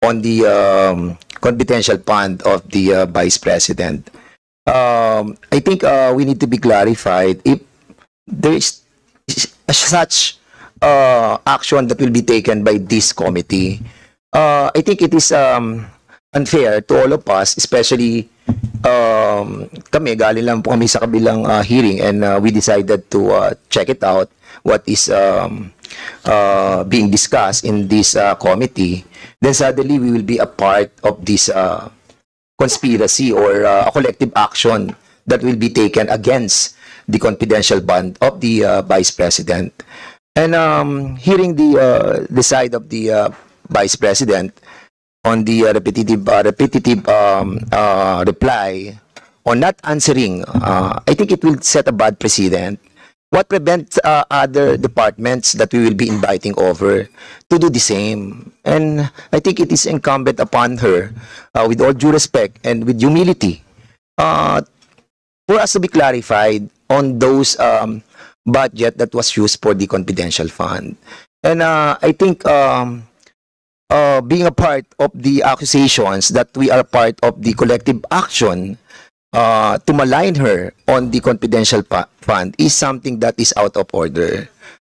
on the confidential fund of the Vice President. I think we need to be clarified if there is such action that will be taken by this committee. I think it is unfair to all of us, especially kami, galing lang po kami sa kabilang hearing, and we decided to check it out, what is being discussed in this committee. Then suddenly we will be a part of this conspiracy or a collective action that will be taken against the confidential fund of the Vice President. And hearing the side of the Vice President on the repetitive reply on not answering, I think it will set a bad precedent. What prevents other departments that we will be inviting over to do the same? And I think it is incumbent upon her, with all due respect and with humility, for us to be clarified on those budget that was used for the confidential fund. And I think being a part of the accusations that we are part of the collective action to malign her on the confidential fund is something that is out of order.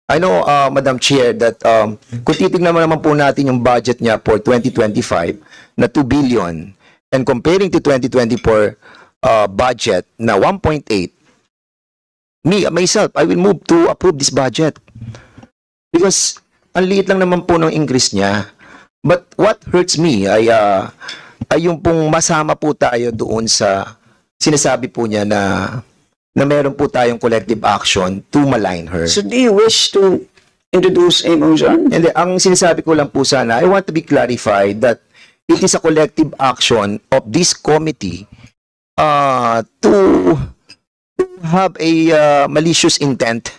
I know, Madam Chair, that kung titignan naman po natin yung budget niya for 2025 na 2 billion and comparing to 2024 budget na 1.8, myself, I will move to approve this budget. Because ang liit lang naman po ng increase niya. But what hurts me ay yung pong masama po tayo doon sa sinasabi po niya na meron po tayong collective action to malign her. So do you wish to introduce a motion? And ang sinasabi ko lang po sana, I want to be clarified that it is a collective action of this committee to have a malicious intent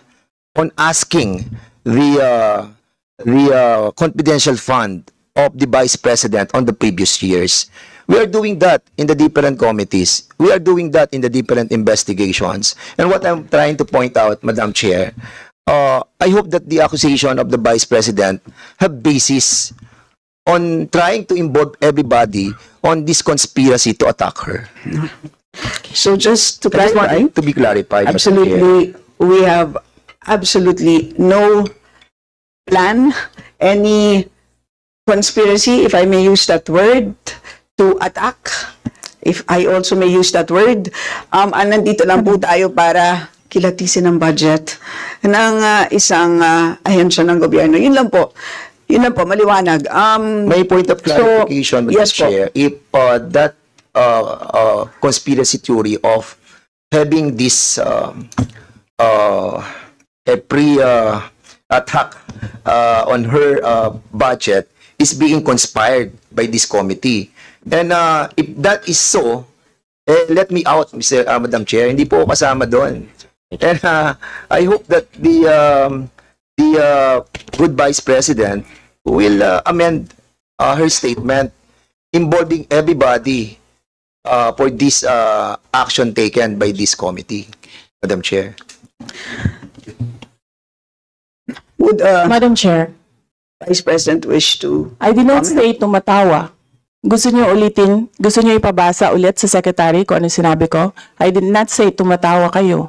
on asking the confidential fund of the Vice President on the previous years. We are doing that in the different committees. We are doing that in the different investigations. And what I'm trying to point out, Madam Chair, I hope that the accusation of the Vice President have basis on trying to involve everybody on this conspiracy to attack her. So just to I just want clarify, it to be clarified. absolutely, we have absolutely no plan, any conspiracy, if I may use that word, to attack, if I also may use that word. Nandito lang po tayo para kilatisin ang budget ng isang ahensya ng gobyerno. Yun lang po, maliwanag. May point of clarification, Mr. Yes, Chair, if that conspiracy theory of having this a pre-attack on her budget is being conspired by this committee. And if that is so, let me out, Madam Chair. Hindi po ako kasama doon. And I hope that the good Vice President will amend her statement involving everybody for this action taken by this committee, Madam Chair. Would Madam Chair, Vice President wish to I did not say tumatawa. Gusto niyo ulitin, gusto niyo ipabasa ulit sa Secretary kung ano sinabi ko? I did not say tumatawa kayo.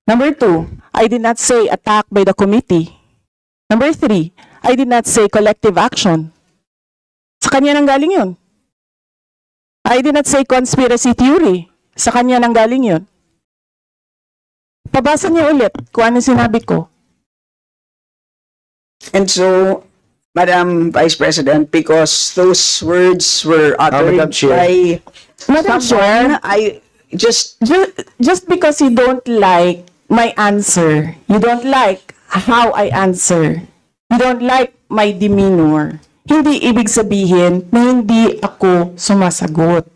Number 2, I did not say attack by the committee. Number 3, I did not say collective action. Sa kanya nang galing yun. I did not say conspiracy theory. Sa kanya nang galing yun. Pabasa niyo ulit kung ano sinabi ko. And so, Madam Vice President, because those words were uttered Madam Chair. by Madam someone, Chair, I just just because you don't like my answer, you don't like how I answer, you don't like my demeanor, hindi ibig sabihin na hindi ako sumasagot.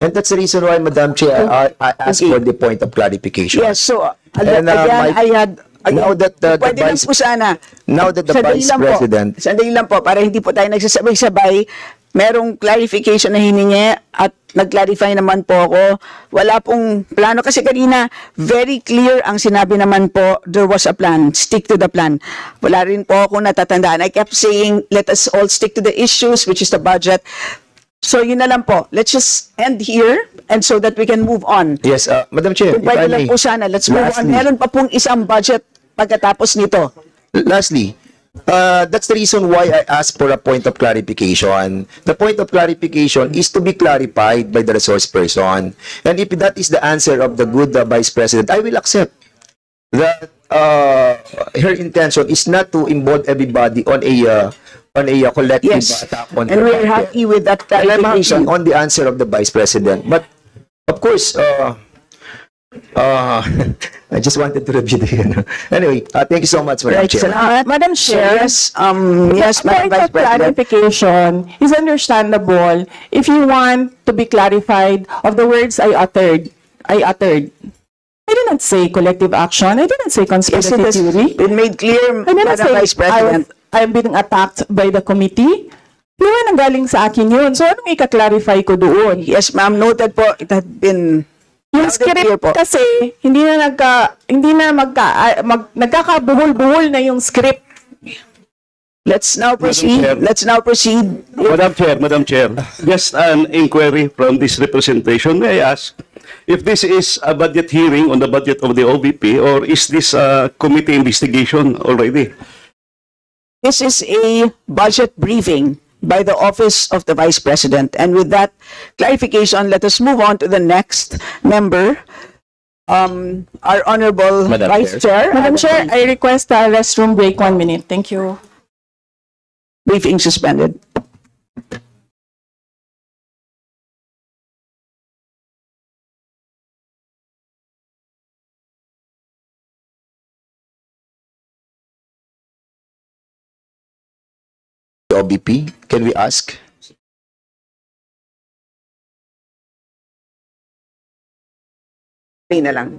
And that's the reason why, Madam Chair, I asked for the point of clarification. yes, so And, again, I had now that the pwede lang Vice po sana. Now that the Sandali Vice lang po. President, Sandali lang po, para hindi po tayo nagsasabay-sabay. merong clarification na hiningi at nag-clarify naman po ako. Wala pong plano kasi kanina very clear ang sinabi naman po, there was a plan, stick to the plan. Wala rin po ako natatandaan. I kept saying, let us all stick to the issues, which is the budget. So yun na lang po. Let's just end here and so that we can move on. Yes, Madam Chair, Kung if I pwede lang may. po sana, let's move on. Lastly. Meron pa pong isang budget pagkatapos nito. Lastly, that's the reason why I asked for a point of clarification. The point of clarification is to be clarified by the resource person. And if that is the answer of the good Vice President, I will accept that her intention is not to involve everybody on a collective Yes. attack on And her we're budget. happy with that And I'm happy clarification. on the answer of the Vice President. But, of course, I just wanted to review the... Anyway, thank you so much, Madam Right, Chair. salamat. Madam So, Chair, yes, Madam point Vice of President. clarification is understandable if you want to be clarified of the words I uttered. I did not say collective action. I didn't say Yes, conspiracy it has theory. been made clear, I didn't Madam say Vice President. I'm being attacked by the committee. Di ba nanggaling sa akin yun? So, anong ika-clarify ko doon? Yes, ma'am, noted po. It had been Yung loud and clear script po. kasi, nagkakabuhol-buhol na yung script. Let's now proceed. Chair. Let's now proceed. Madam Chair, just an inquiry from this representation. May I ask if this is a budget hearing on the budget of the OVP or is this a committee investigation already? This is a budget briefing by the Office of the Vice President. And with that clarification, let us move on to the next member, our Honorable Madam Vice Chair. Madam Chair, I request a restroom break 1 minute. Thank you. Briefing suspended. OBP, can we ask? Na lang.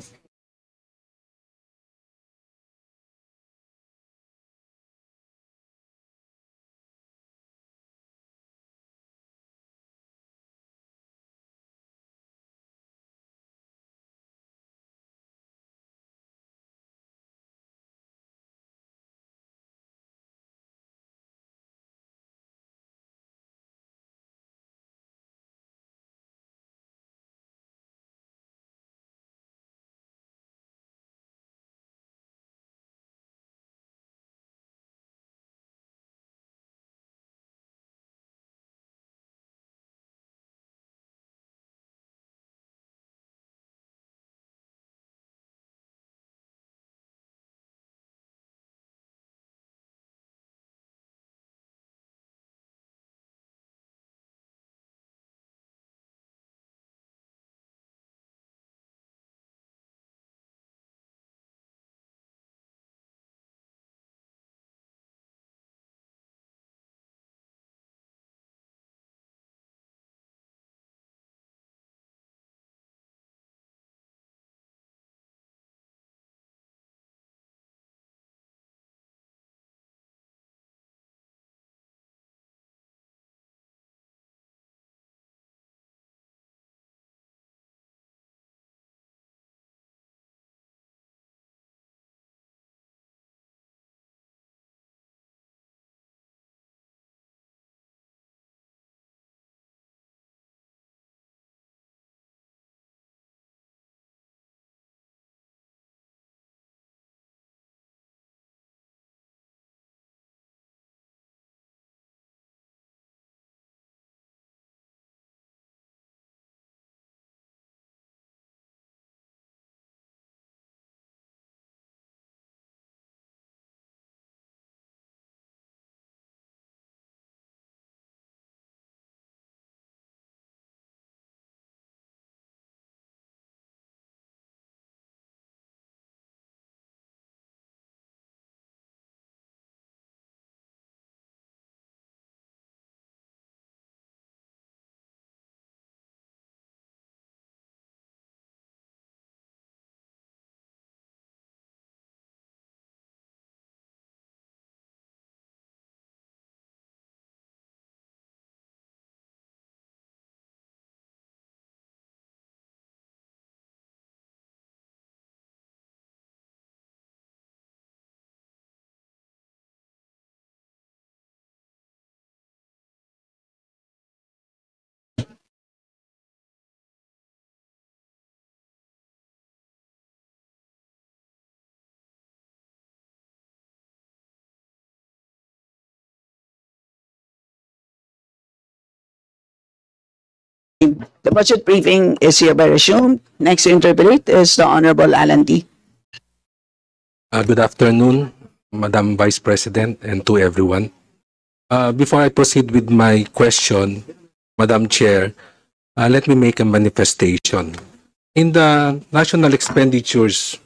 The budget briefing is hereby resumed. Next to interpret is the Honorable Alan T. Good afternoon, Madam Vice President, and to everyone. Before I proceed with my question, Madam Chair, let me make a manifestation. In the National Expenditures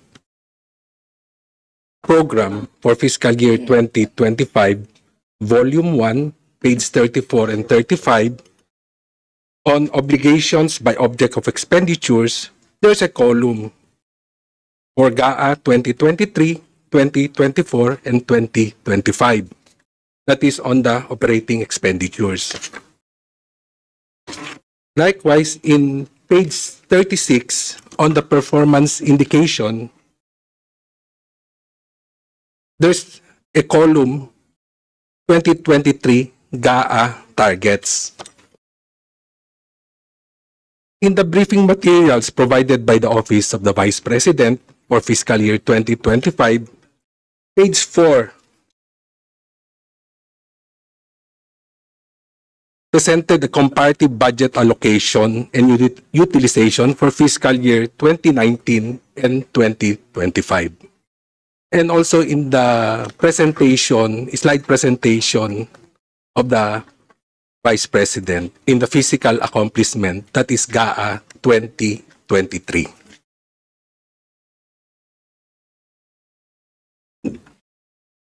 Program for Fiscal Year 2025, Volume 1, page 34 and 35, on obligations by object of expenditures, there's a column for GAA 2023, 2024, and 2025. That is on the operating expenditures. Likewise, in page 36, on the performance indication, there's a column 2023 GAA targets. In the briefing materials provided by the Office of the Vice President for fiscal year 2025, page 4 presented the comparative budget allocation and utilization for fiscal year 2019 and 2025. And also in the presentation, slide presentation of the Vice President in the physical accomplishment, that is GAA 2023.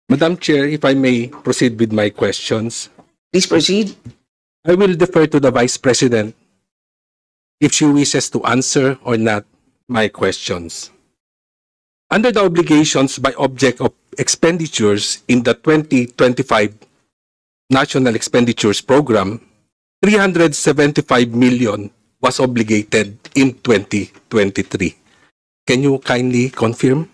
Madam Chair, if I may proceed with my questions. Please proceed. I will defer to the Vice President if she wishes to answer or not my questions. Under the obligations by object of expenditures in the 2025 National Expenditures Program, 375 million was obligated in 2023. Can you kindly confirm?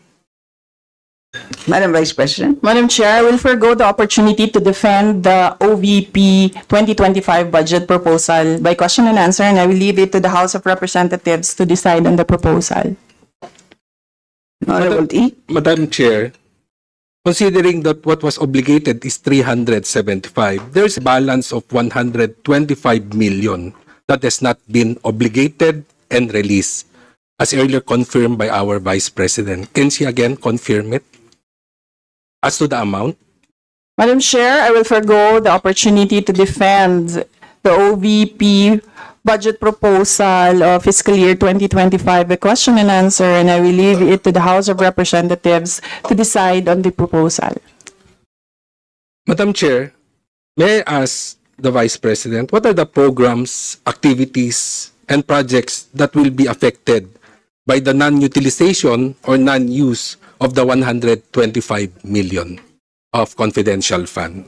Madam Vice President. Madam Chair, I will forgo the opportunity to defend the OVP 2025 budget proposal by question and answer, and I will leave it to the House of Representatives to decide on the proposal. Honorable T. Madam Chair, considering that what was obligated is 375, there's a balance of 125 million that has not been obligated and released, as earlier confirmed by our Vice President. Can she again confirm it? As to the amount? Madam Chair, I will forgo the opportunity to defend the OVP budget proposal of fiscal year 2025 by question and answer, and I will leave it to the House of Representatives to decide on the proposal. Madam Chair, may I ask the Vice President, what are the programs, activities, and projects that will be affected by the non-utilization or non-use of the 125 million of confidential fund?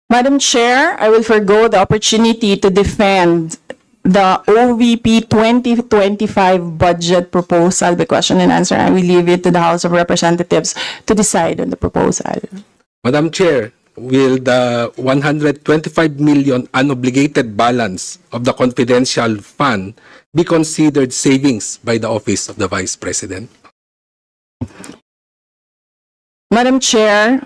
Madam Chair, I will forgo the opportunity to defend the OVP 2025 budget proposal by question and answer. I will leave it to the House of Representatives to decide on the proposal. Madam Chair, will the 125 million unobligated balance of the confidential fund be considered savings by the Office of the Vice President? Madam Chair,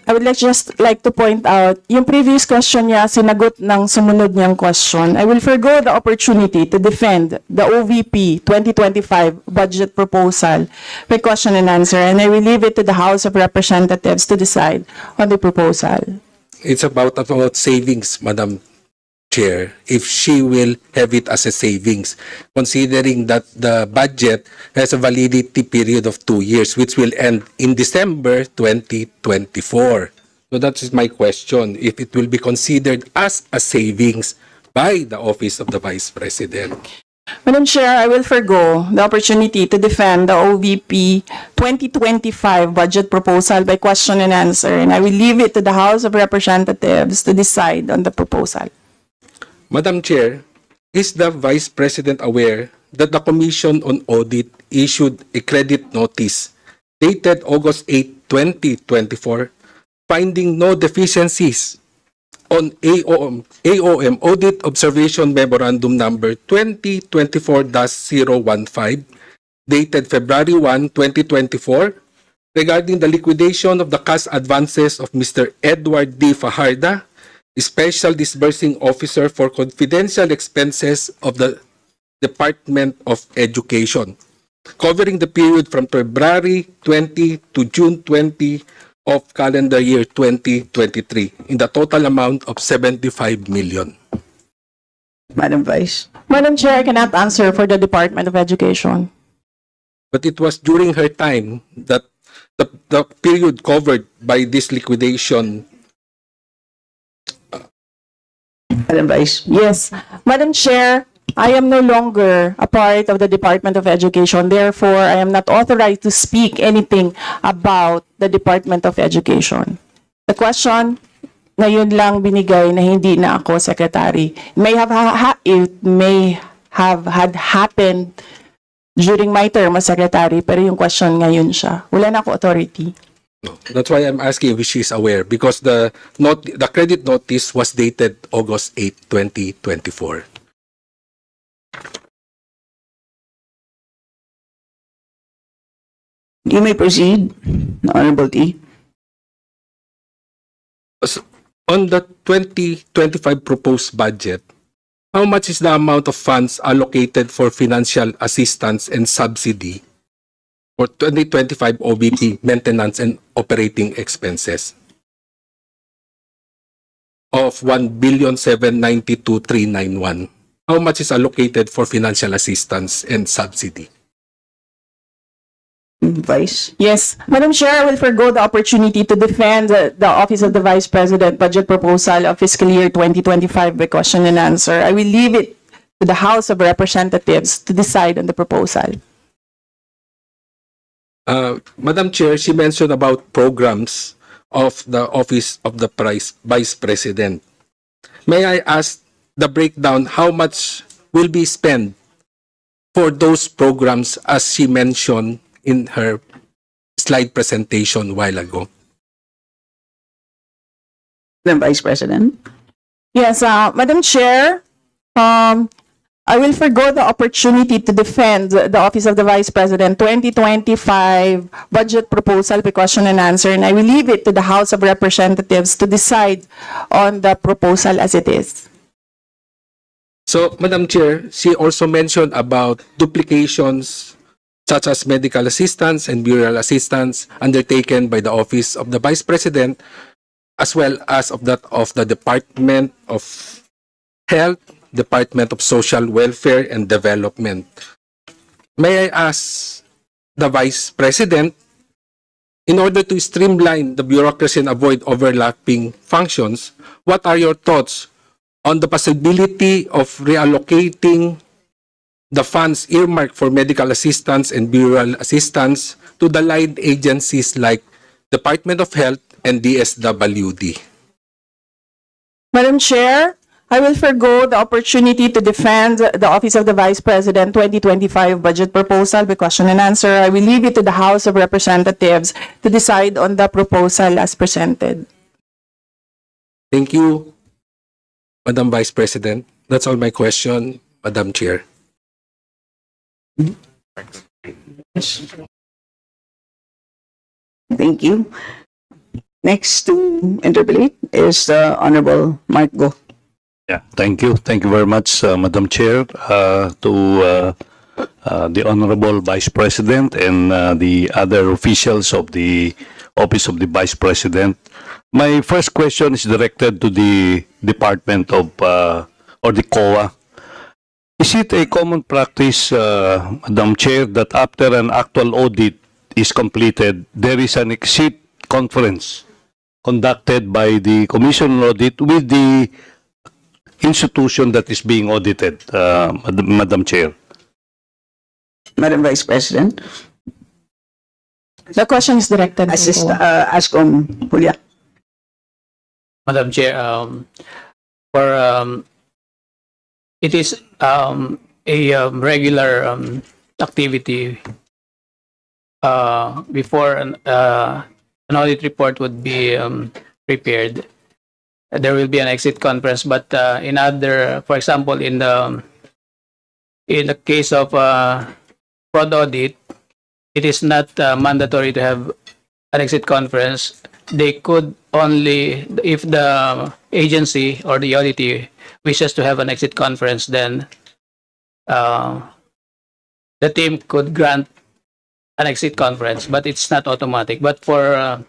I would just like to point out, yung previous question niya, sinagot ng sumunod niyang question. I will forgo the opportunity to defend the OVP 2025 budget proposal by question and answer, and I will leave it to the House of Representatives to decide on the proposal. It's about savings, Madam Chair, if she will have it as a savings, considering that the budget has a validity period of 2 years, which will end in December 2024. So that is my question, if it will be considered as a savings by the Office of the Vice President. Madam Chair, I will forgo the opportunity to defend the OVP 2025 budget proposal by question and answer, and I will leave it to the House of Representatives to decide on the proposal. Madam Chair, is the Vice President aware that the Commission on Audit issued a credit notice dated August 8, 2024, finding no deficiencies on AOM Audit Observation Memorandum Number 2024-015, dated February 1, 2024, regarding the liquidation of the cash advances of Mr. Edward D. Fajarda, Special Disbursing Officer for confidential expenses of the Department of Education, covering the period from February 20 to June 20 of calendar year 2023 in the total amount of 75 million. Madam Vice. Madam Chair, I cannot answer for the Department of Education. But it was during her time that the period covered by this liquidation. Madam Vice. Yes. Madam Chair, I am no longer a part of the Department of Education. Therefore, I am not authorized to speak anything about the Department of Education. The question, ngayon lang binigay na hindi na ako secretary. It may have had happened during my term as secretary, pero yung question ngayon siya. Wala na ako authority. No, that's why I'm asking if she is aware, because the credit notice was dated August 8, 2024. You may proceed, Honorable T. On the 2025 proposed budget, how much is the amount of funds allocated for financial assistance and subsidy for 2025 OBP maintenance and operating expenses of 1,792,391? How much is allocated for financial assistance and subsidy? Vice. Yes. Madam Chair, I will forgo the opportunity to defend the Office of the Vice President budget proposal of fiscal year 2025 by question and answer. I will leave it to the House of Representatives to decide on the proposal. Madam Chair, she mentioned about programs of the Office of the Vice President. May I ask the breakdown, how much will be spent for those programs as she mentioned in her slide presentation a while ago? Madam Vice President. Yes, Madam Chair, I will forgo the opportunity to defend the Office of the Vice President 2025 budget proposal by question and answer, and I will leave it to the House of Representatives to decide on the proposal as it is. So, Madam Chair, she also mentioned about duplications such as medical assistance and burial assistance undertaken by the Office of the Vice President, as well as of that of the Department of Health, Department of Social Welfare and Development. May I ask the Vice President, in order to streamline the bureaucracy and avoid overlapping functions, what are your thoughts on the possibility of reallocating the funds earmarked for medical assistance and burial assistance to the line agencies like Department of Health and DSWD? Madam Chair, I will forgo the opportunity to defend the Office of the Vice President 2025 budget proposal by question and answer. I will leave it to the House of Representatives to decide on the proposal as presented. Thank you, Madam Vice President. That's all my question, Madam Chair. Thank you. Next to interpolate is Honorable Mark Go. Yeah, thank you. Thank you very much, Madam Chair, to the Honorable Vice President and the other officials of the Office of the Vice President. My first question is directed to the Department of, or the COA. Is it a common practice, Madam Chair, that after an actual audit is completed, there is an exit conference conducted by the Commission on Audit with the institution that is being audited, Madam Chair? Madam Vice President. The question is directed Assist, to ASCOM Julia. Madam Chair, it is a regular activity before an audit report would be prepared. There will be an exit conference, but in other, for example, in the case of fraud audit, it is not mandatory to have an exit conference. they could only, if the agency or the auditee wishes to have an exit conference, then the team could grant an exit conference, but it's not automatic. But for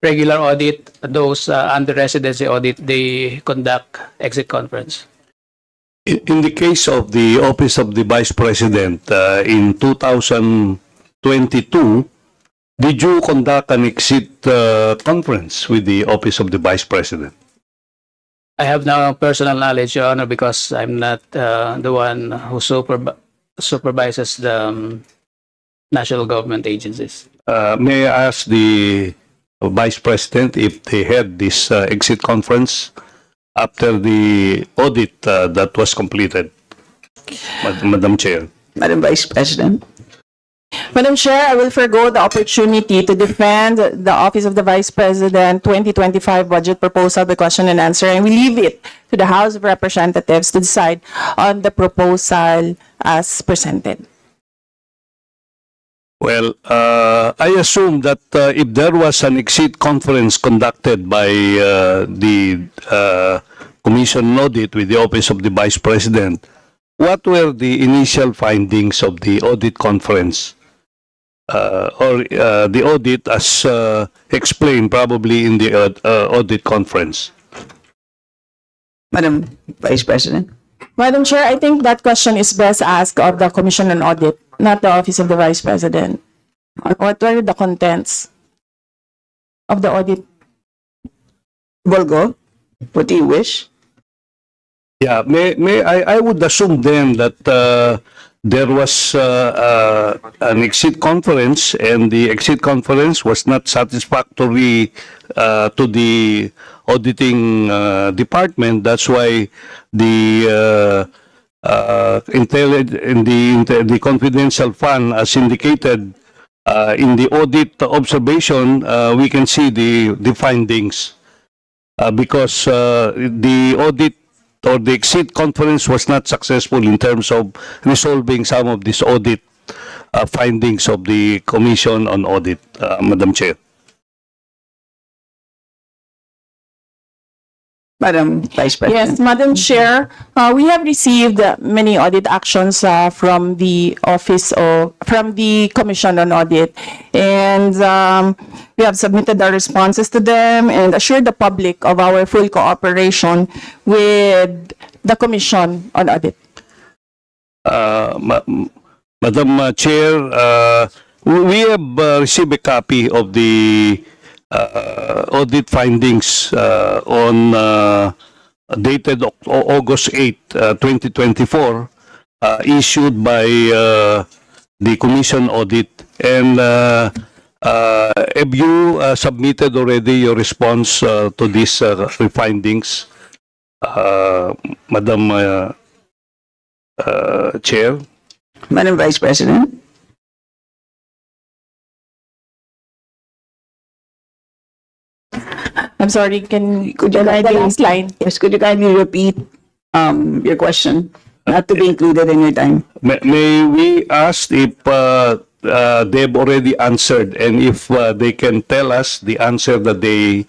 regular audit, those under residency audit, they conduct exit conference. In the case of the Office of the Vice President, in 2022, did you conduct an exit conference with the Office of the Vice President? I have no personal knowledge, Your Honor, because I'm not the one who supervises the national government agencies. May I ask the Vice President if they had this exit conference after the audit that was completed? Madam Chair. Madam Vice President. Madam Chair, I will forgo the opportunity to defend the Office of the Vice President 2025 budget proposal by question and answer, and we leave it to the House of Representatives to decide on the proposal as presented. Well, I assume that if there was an exit conference conducted by the Commission on Audit with the Office of the Vice President, what were the initial findings of the audit conference or the audit as explained probably in the audit conference? Madam Vice President. Madam Chair, I think that question is best asked of the Commission on Audit, not the Office of the Vice President. What were the contents of the audit? Volgo, what do you wish? Yeah, I would assume then that there was an exit conference, and the exit conference was not satisfactory to the auditing department. That's why the the confidential fund, as indicated in the audit observation, we can see the findings because the audit or the exit conference was not successful in terms of resolving some of these audit findings of the Commission on Audit, Madam Chair. Madam Vice President. Yes, Madam Chair, we have received many audit actions from the Commission on Audit, and we have submitted our responses to them and assured the public of our full cooperation with the Commission on Audit. Madam Chair, we have received a copy of the audit findings on dated August 8, 2024, issued by the Commission Audit. And have you submitted already your response to these findings, Madam Chair? Madam Vice President. I'm sorry, could you kindly- the last line? Yes, could you kindly repeat your question, not to be included in your time? May we ask if they've already answered, and if they can tell us the answer that they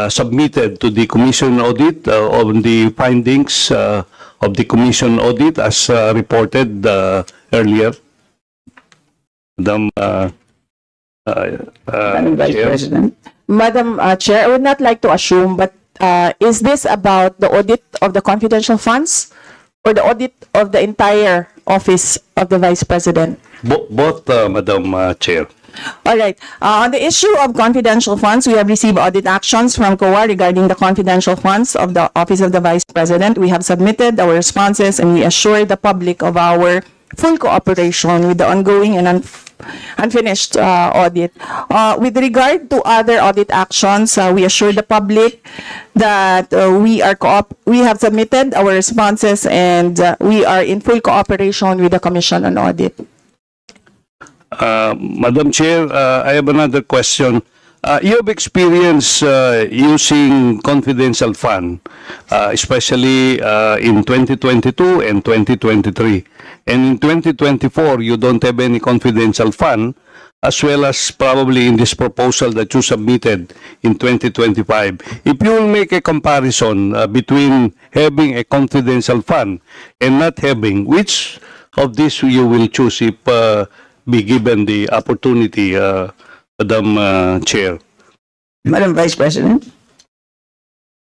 submitted to the Commission Audit on the findings of the Commission Audit as reported earlier? Madam Madam Vice Chair. President. Madam Chair, I would not like to assume, but is this about the audit of the confidential funds or the audit of the entire Office of the Vice President? Both, Madam Chair. All right. On the issue of confidential funds, we have received audit actions from COA regarding the confidential funds of the Office of the Vice President. We have submitted our responses, and we assure the public of our full cooperation with the ongoing and unfinished audit. With regard to other audit actions, we assure the public that we have submitted our responses, and we are in full cooperation with the Commission on Audit. Madam Chair, I have another question. You have experience using confidential fund, especially in 2022 and 2023. And in 2024, you don't have any confidential fund, as well as probably in this proposal that you submitted in 2025, if you will make a comparison between having a confidential fund and not having, which of these you will choose if be given the opportunity, Madam Chair? Madam Vice President?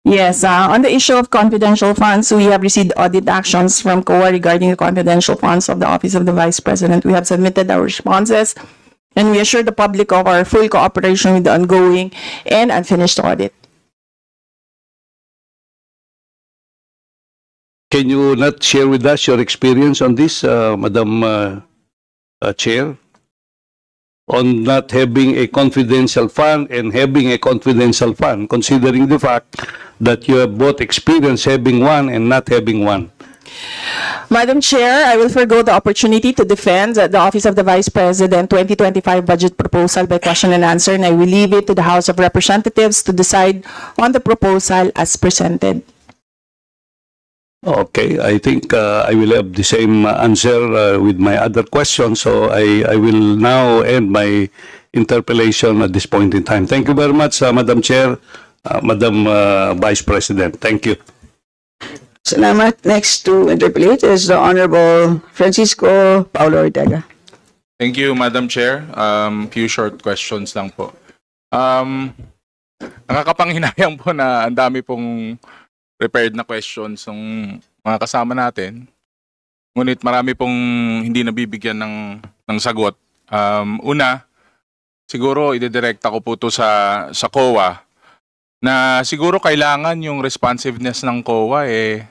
Yes, on the issue of confidential funds, we have received audit actions from COA regarding the confidential funds of the Office of the Vice President. We have submitted our responses, and we assure the public of our full cooperation with the ongoing and unfinished audit. Can you not share with us your experience on this, Madam Chair? On not having a confidential fund and having a confidential fund, considering the fact that you have both experience having one and not having one. Madam Chair, I will forgo the opportunity to defend the Office of the Vice President 2025 budget proposal by question and answer, and I will leave it to the House of Representatives to decide on the proposal as presented. Okay, I think I will have the same answer with my other questions, so I will now end my interpellation at this point in time. Thank you very much, Madam Chair, Madam Vice President. Thank you. Salamat. Next to interpolate is the Honorable Francisco Paulo Ortega. Thank you, Madam Chair. Few short questions lang po. Nakakapanghinayang po na ang dami pong prepared na questions ng mga kasama natin. Ngunit marami pong hindi nabibigyan ng sagot. Una, siguro idedirekta ko po to sa COA na siguro kailangan yung responsiveness ng COA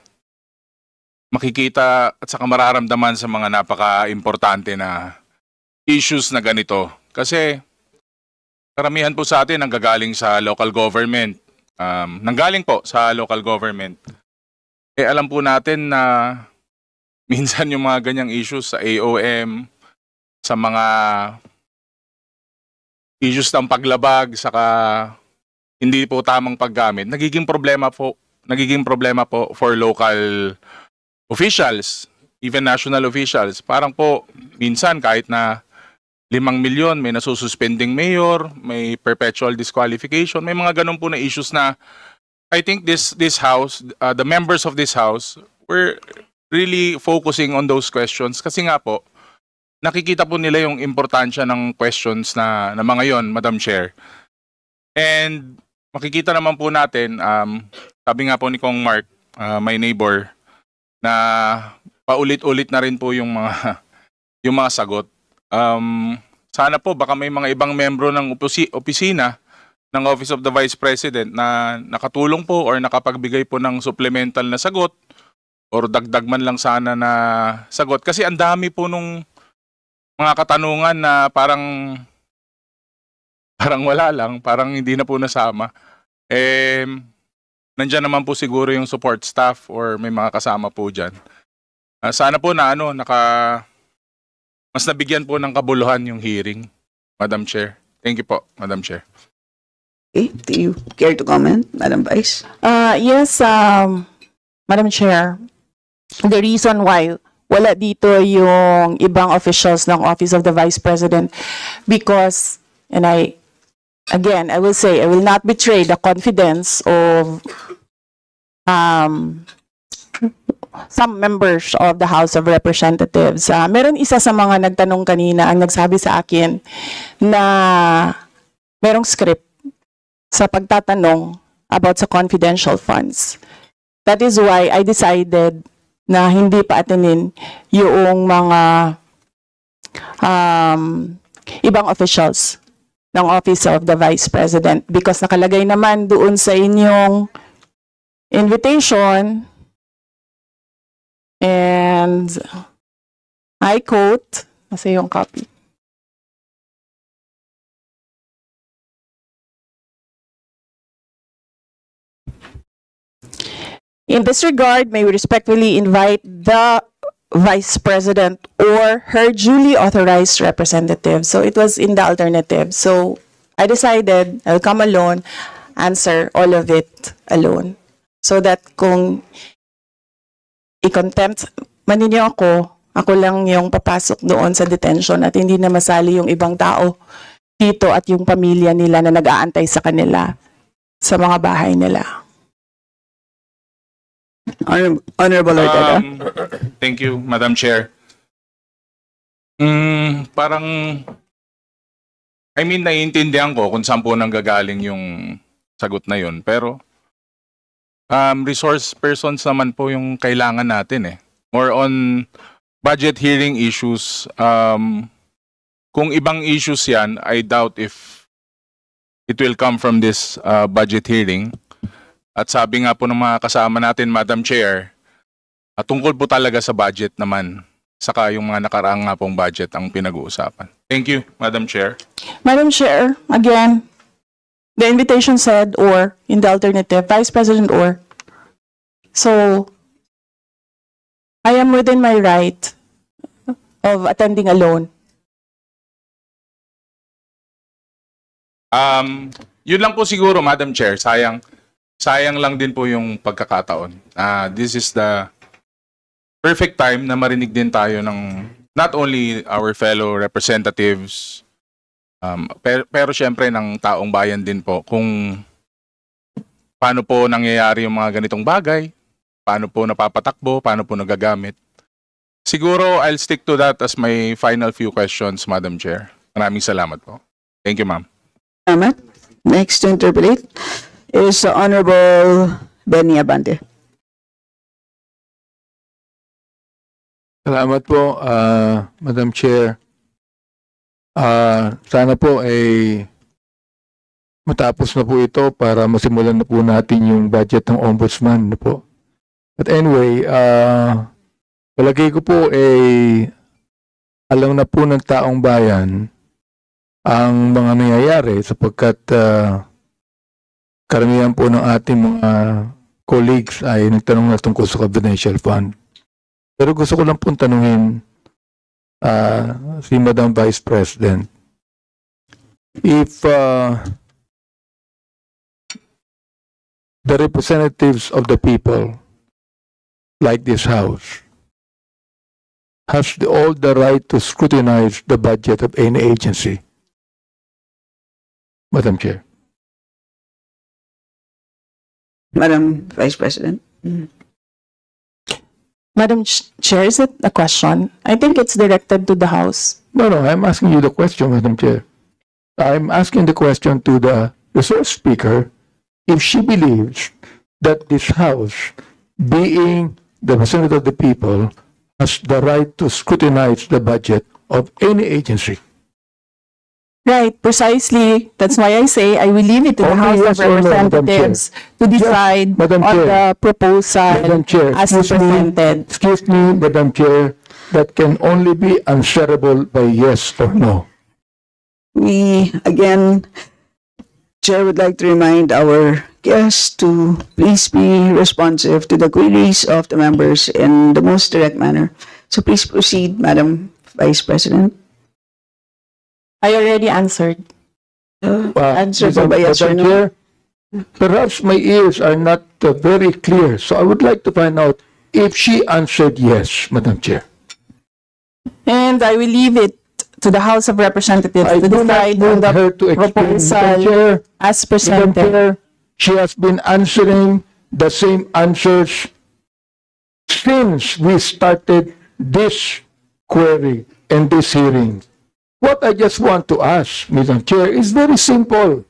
makikita at saka mararamdaman sa mga napaka-importante na issues na ganito. Kasi karamihan po sa atin nanggagaling sa local government. Nanggaling po sa local government. Alam po natin na minsan yung mga ganyang issues sa AOM, sa mga issues ng paglabag, saka hindi po tamang paggamit, nagiging problema po for local officials, even national officials. Parang po minsan kahit na 5 milyon, may nasususpending mayor, may perpetual disqualification, may mga ganun po na issues na I think this house, the members of this house were really focusing on those questions kasi nga po, nakikita po nila yung importansya ng questions na mga yon, Madam Chair. And makikita naman po natin, sabi nga po ni Kong Mark, my neighbor, na paulit-ulit na rin po yung mga sagot. Sana po baka may mga ibang membro ng opisina ng Office of the Vice President na nakatulong po or nakapagbigay po ng supplemental na sagot or dagdag man lang sana na sagot. Kasi ang dami po nung mga katanungan na parang wala lang, parang hindi na po nasama. Nandiyan naman po siguro yung support staff or may mga kasama po dyan. Sana po na mas nabigyan po ng kabuluhan yung hearing, Madam Chair. Thank you po, Madam Chair. Okay, do you care to comment, Madam Vice? Yes, Madam Chair, the reason why wala dito yung ibang officials ng Office of the Vice President because, and I will say, I will not betray the confidence of some members of the House of Representatives. Meron isa sa mga nagtanong kanina ang nagsabi sa akin na merong script sa pagtatanong about sa confidential funds. That is why I decided na hindi pa atinin yung mga ibang officials ng Office of the Vice President because nakalagay naman doon sa inyong invitation and I quote, nasa yung copy. In this regard, may we respectfully invite the Vice President or her duly authorized representative. So it was in the alternative. So I decided I'll come alone, answer all of it alone. So that kung i-contempt man ninyo ako, Ako lang yung papasok doon sa detention at hindi na masali yung ibang tao dito at yung pamilya nila na nag-aantay sa kanila sa mga bahay nila. Honorable Ortega. Thank you, Madam Chair. Parang, I mean, naiintindihan ko kung saan po nanggagaling yung sagot na yun. Pero, resource persons naman po yung kailangan natin eh. More on budget hearing issues. Kung ibang issues yan, I doubt if it will come from this budget hearing. At sabi nga po ng mga kasama natin, Madam Chair, tungkol po talaga sa budget naman. Saka yung mga nakaraang nga pong budget ang pinag-uusapan. Thank you, Madam Chair. Madam Chair, again, the invitation said or in the alternative, Vice President or. So, I am within my right of attending alone. Yun lang po siguro, Madam Chair. Sayang lang din po yung pagkakataon. This is the perfect time na marinig din tayo ng not only our fellow representatives, pero syempre ng taong bayan din po kung paano po nangyayari yung mga ganitong bagay, paano po napapatakbo, paano po nagagamit. Siguro I'll stick to that as my final few questions, Madam Chair. Maraming salamat po. Thank you, ma'am. Salamat. Next to interpolate is Honorable Benny Abante. Salamat po, Madam Chair. Sana po ay matapos na po ito para masimulan na po natin yung budget ng Ombudsman. Po. But anyway, palagay ko po ay alam na po ng taong bayan ang mga nangyayari sapagkat karamihan po ng ating mga colleagues ay nagtanong na tungkol sa confidential fund. Pero gusto ko lang pong tanungin si Madam Vice President, if the representatives of the people like this House has all the right to scrutinize the budget of any agency. Madam Chair. Madam Vice President. Madam Chair, is it a question? I think it's directed to the House. No, I'm asking you the question, Madam Chair. I'm asking the question to the resource speaker if she believes that this House, being the representative of the people, has the right to scrutinize the budget of any agency. Right, precisely. That's why I say I will leave it to the Only House of yes or no, Madam Representatives to decide Madam on Chair. the proposal Madam Chair, as presented. excuse me, Madam Chair, that can only be answerable by yes or no. We, again, Chair would like to remind our guests to please be responsive to the queries of the members in the most direct manner. So please proceed, Madam Vice President. I already answered. Answer po by yes or Madam no? Chair, perhaps my ears are not very clear, so I would like to find out if she answered yes, Madam Chair. And I will leave it to the House of Representatives I to do not decide on want the her to explain, Madam proposal Chair. as Madam presented. Chair, she has been answering the same answers since we started this query and this hearing. What I just want to ask, Madam Chair, is very simple.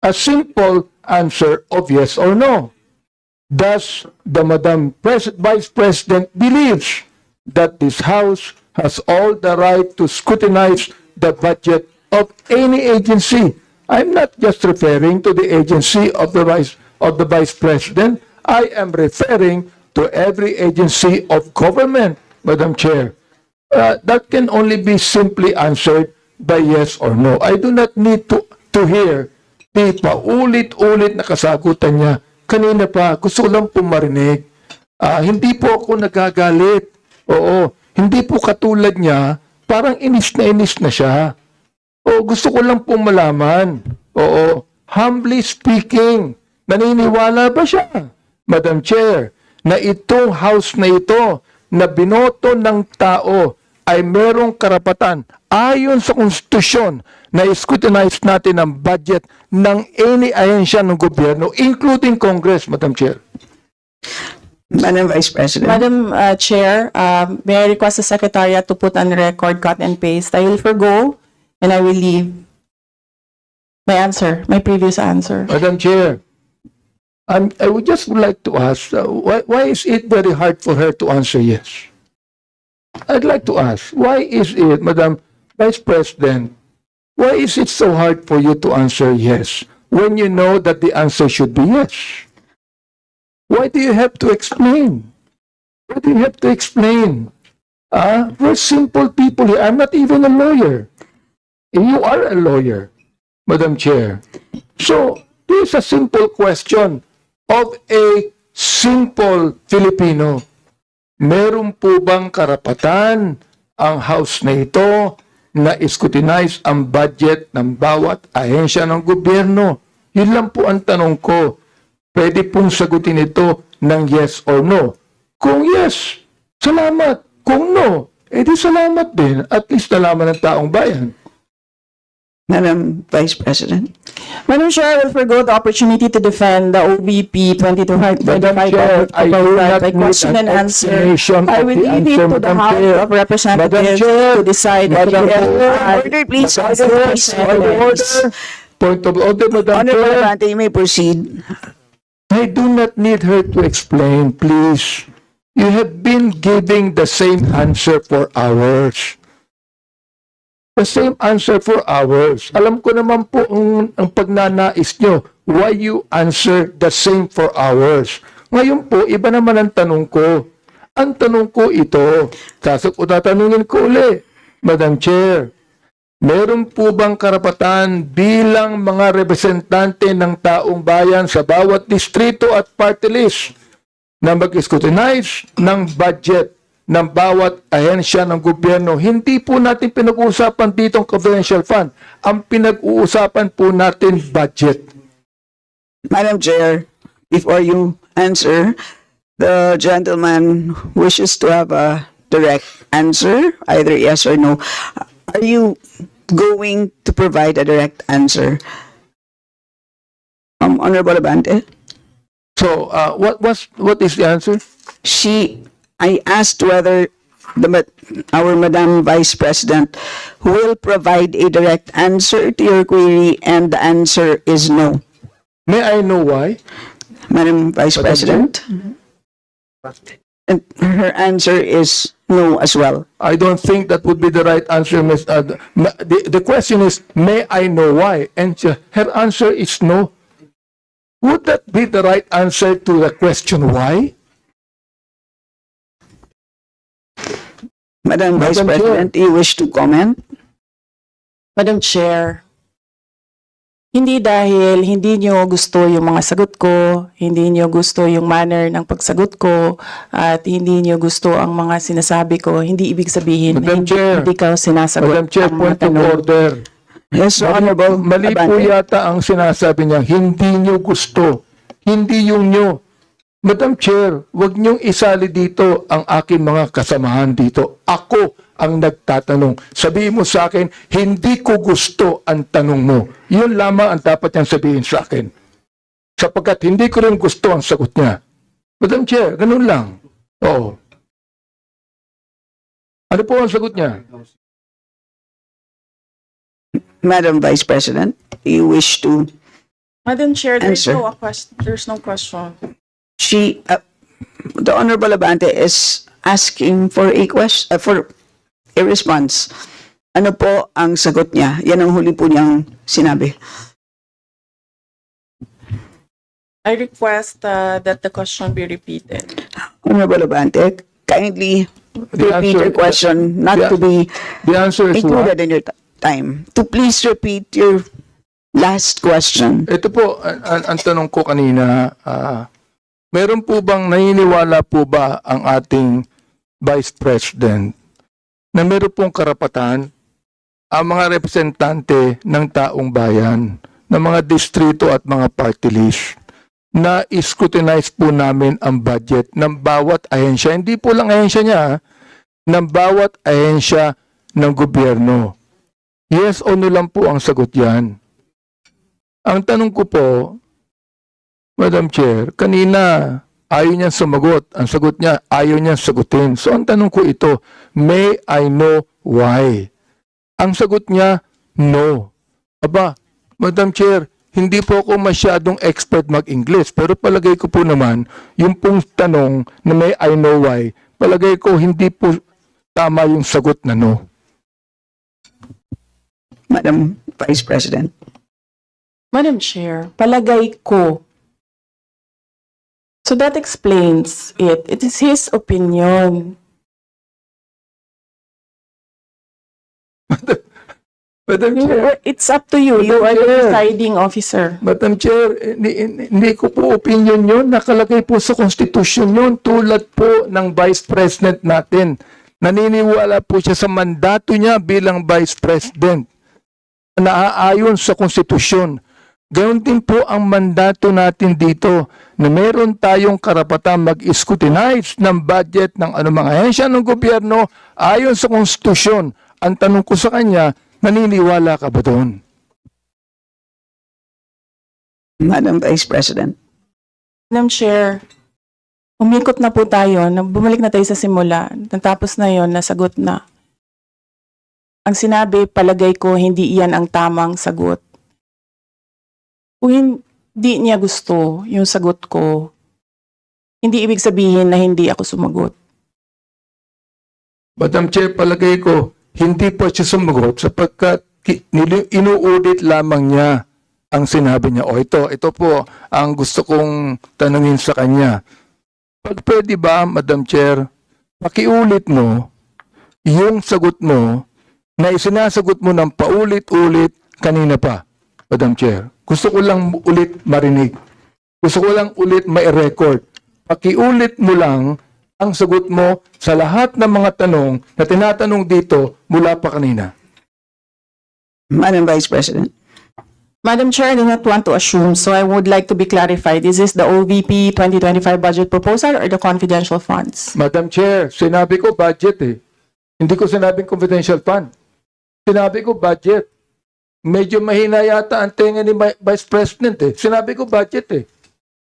A simple answer of yes or no. Does the Vice President believes that this House has all the right to scrutinize the budget of any agency? I'm not just referring to the agency of the Vice President. I am referring to every agency of government, Madam Chair. That can only be simply answered by yes or no. I do not need to hear the paulit-ulit na kasagutan niya. Kanina pa, gusto ko lang po marinig. Hindi po ako nagagalit. Oo, hindi po katulad niya, parang inis na siya. Oo, gusto ko lang po malaman. Oo, humbly speaking, naniniwala ba siya, Madam Chair, na itong House na ito na binoto ng tao ay merong karapatan ayon sa konstitusyon na scrutinize natin ang budget ng any ahensya ng gobyerno, including Congress, Madam Chair. Madam Vice President. Madam Chair, may I request the Secretariat to put on record cut and paste. I will forgo and I will leave my answer, my previous answer. Madam Chair, I would just like to ask, why is it very hard for her to answer yes? I'd like to ask, why is it, Madam Vice President, why is it so hard for you to answer yes when you know that the answer should be yes? Why do you have to explain? Why do you have to explain? We're simple people here. I'm not even a lawyer. You are a lawyer, Madam Chair. So, this is a simple question of a simple Filipino. Meron po bang karapatan ang House na ito na scrutinize ang budget ng bawat ahensya ng gobyerno? Yun lang po ang tanong ko. Pwede pong sagutin ito ng yes or no. Kung yes, salamat. Kung no, edi salamat din. At least nalaman ng taong bayan. Madam Vice President. Madam Chair, I will forgo the opportunity to defend the OVP 2025 Madam Chair, I do not by need question an and answer. explanation I of will the leave it answer, to the Madam House Chair. of Representatives Madam Chair, to decide. Madam if they Chair, add order, please. House Order, of please. Representatives. Point of order, Madam Honorable Chair. Abante, you may proceed. I do not need her to explain, please. You have been giving the same answer for hours. The same answer for hours. Alam ko naman po ang pagnanais nyo. Why you answer the same for hours? Ngayon po, iba naman ang tanong ko. Ang tanong ko ito, tatanungin ko uli, Madam Chair, meron po bang karapatan bilang mga representante ng taong bayan sa bawat distrito at party list na mag-scrutinize ng budget ng bawat ahensya ng gobyerno? Hindi po natin pinag-uusapan dito ang confidential fund. Ang pinag-uusapan po natin budget. Madam Chair, before you answer, the gentleman wishes to have a direct answer, either yes or no. Are you going to provide a direct answer? Honorable Abante? So, what is the answer? I asked whether our Madam Vice President will provide a direct answer to your query, and the answer is no. May I know why? Madam Vice President? And her answer is no as well. I don't think that would be the right answer, Ms. The question is, may I know why? And her answer is no. Would that be the right answer to the question why? Madam Vice Madam Chair. President, you wish to comment? Madam Chair, hindi dahil hindi nyo gusto yung mga sagot ko, hindi nyo gusto yung manner ng pagsagot ko, at hindi nyo gusto ang mga sinasabi ko, hindi ibig sabihin na Madam Chair. hindi ka sinasagot. Madam Chair, ang mga point of tanong. order. Yes, Honorable Mali po Abante. yata ang sinasabi niya, hindi nyo gusto. Hindi yung nyo. Madam Chair, wag niyong isali dito ang aking mga kasamahan dito. Ako ang nagtatanong. Sabihin mo sa akin, hindi ko gusto ang tanong mo. Yun lamang ang dapat niyang sabihin sa akin. Sapagkat hindi ko rin gusto ang sagot niya. Madam Chair, ganun lang. Oo. Ano po ang sagot niya? Madam Vice President, you wish to... Madam Chair, Answer. there's no question. The Honorable Abante is asking for a question, for a response. Ano po ang sagot niya? Yan ang huli po niyang sinabi. I request that the question be repeated. Honorable Abante, kindly The repeat answer- your question, not the- to be The answer is what? included in your time. To please repeat your last question. Ito po, ang tanong ko kanina, meron po bang naniniwala po ba ang ating Vice President na meron pong karapatan ang mga representante ng taong bayan, ng mga distrito at mga party list na scrutinize po namin ang budget ng bawat ahensya. Hindi po lang ahensya niya, ng bawat ahensya ng gobyerno. Yes o no lang po ang sagot yan. Ang tanong ko po, Madam Chair, kanina ayaw niya sumagot. Ang sagot niya, ayaw niya sagutin. So ang tanong ko ito, may I know why? Ang sagot niya, no. Aba, Madam Chair, hindi po ako masyadong expert mag-English, pero palagay ko po naman, yung pong tanong na may I know why, palagay ko hindi po tama yung sagot na no. Madam Vice President. Madam Chair, palagay ko. So that explains it. It is his opinion. Madam Chair, It's up to you. You are the presiding officer. Madam Chair, hindi ko po opinion yun. Nakalagay po sa Constitution yun. Tulad po ng Vice President natin. Naniniwala po siya sa mandato niya bilang Vice President. Naaayon sa Konstitusyon. Gayon din po ang mandato natin dito na meron tayong karapatan mag-scrutinize ng budget ng anumang ahensya ng gobyerno ayon sa Konstitusyon. Ang tanong ko sa kanya, naniniwala ka ba doon? Madam Vice President. Madam Chair, umikot na po tayo. Bumalik na tayo sa simula. Natapos na yon, nasagot na. Ang sinabi, palagay ko, hindi iyan ang tamang sagot. Kung hindi niya gusto yung sagot ko, hindi ibig sabihin na hindi ako sumagot. Madam Chair, palagay ko, hindi po siya sumagot sapagkat inuudit lamang niya ang sinabi niya. O ito po ang gusto kong tanungin sa kanya. Pag pwede ba, Madam Chair, pakiulit mo yung sagot mo na isinasagot mo ng paulit-ulit kanina pa, Madam Chair. Gusto ko lang ulit marinig. Gusto ko lang ulit mai-record. Pakiulit mo lang ang sagot mo sa lahat ng mga tanong na tinatanong dito mula pa kanina. Madam Vice President. Madam Chair, I do not want to assume, so I would like to be clarified. Is this the OVP 2025 budget proposal or the confidential funds? Madam Chair, sinabi ko budget eh. Hindi ko sinabing confidential fund. Sinabi ko budget. Medyo mahina yata ang tenga ni Vice President eh. Sinabi ko budget eh.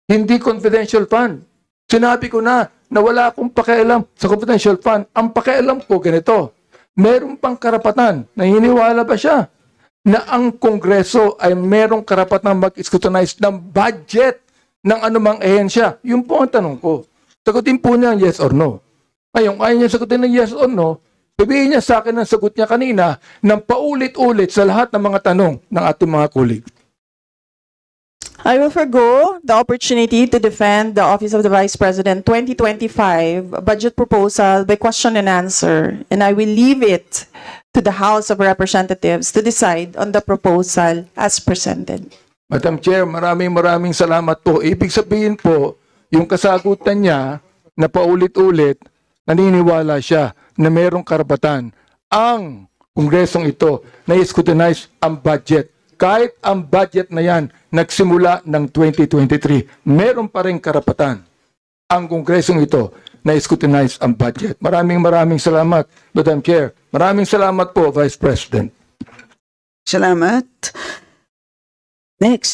Hindi confidential fund. Sinabi ko na wala akong pakialam sa confidential fund. Ang pakialam ko ganito. Meron pang karapatan. Naniniwala ba siya na ang Kongreso ay merong karapatan mag-scrutinize ng budget ng anumang ehensya? Yun po ang tanong ko. Sagutin po niya yes or no. Ngayon, ayaw niya sagutin ng yes or no, sabihin niya sa akin ang sagot niya kanina ng paulit-ulit sa lahat ng mga tanong ng ating mga kulig. I will forgo the opportunity to defend the Office of the Vice President 2025 budget proposal by question and answer, and I will leave it to the House of Representatives to decide on the proposal as presented. Madam Chair, maraming salamat po. Ibig sabihin po, yung kasagutan niya na paulit-ulit, naniniwala siya na mayroong karapatan ang Kongresong ito na i-scrutinize ang budget. Kahit ang budget na yan nagsimula ng 2023, meron pa rin karapatan ang Kongresong ito na i-scrutinize ang budget. Maraming salamat, Madam Chair. Maraming salamat po, Vice President. Salamat. Next.